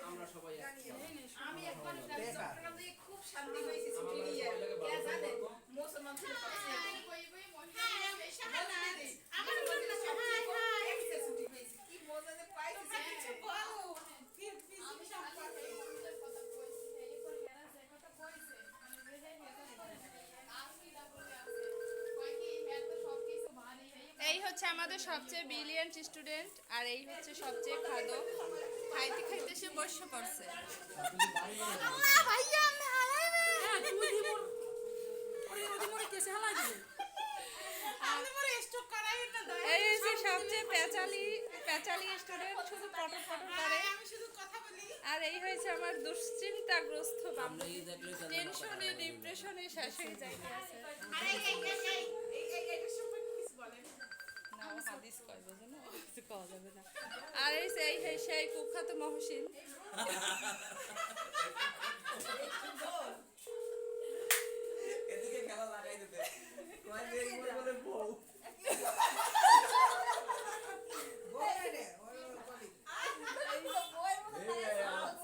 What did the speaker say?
আমরা সবাই আমি একবার চট্টগ্রাম থেকে খুব শান্তি পেয়েছি ছুটি নিয়ে কে জানে মুসলমান ছিল আমার মনে হয় ছুটি পেয়েছি কি মজা যে পাইছি কিছু বলো আমি সাথে কথা কইছি এই করে এরা যে কথা কইছে মানে যে আমি না বলে আছে কই কি এত সব কিছু ভারী এই হচ্ছে আমাদের সবচেয়ে ব্রিলিয়ান্ট স্টুডেন্ট আর এই হচ্ছে সবচেয়ে খাদক খাইতে খাইতে সে বসে পড়ছে ভাইয়া আমি হারাইবে তুই দিমর ওরে দিমর কেসে হালাই দিবে আমি মরে স্টক করাই না দয়া এই যে সবচেয়ে পেচালি স্টুডেন্ট শুধু পটর করে আমি শুধু কথা বলি আর এই হয়েছে আমার দুশ্চিন্তাগ্রস্ত বান্ধবী টেনশনে ডিপ্রেশনে শেষ হয়ে যাইতে আছে আরে এই সম্পর্কে কিছু বলেন না হাদিস কয় বুঝো না কিছু কওয়া যাবে না আর এই সেই কুখ্যাত মহসিন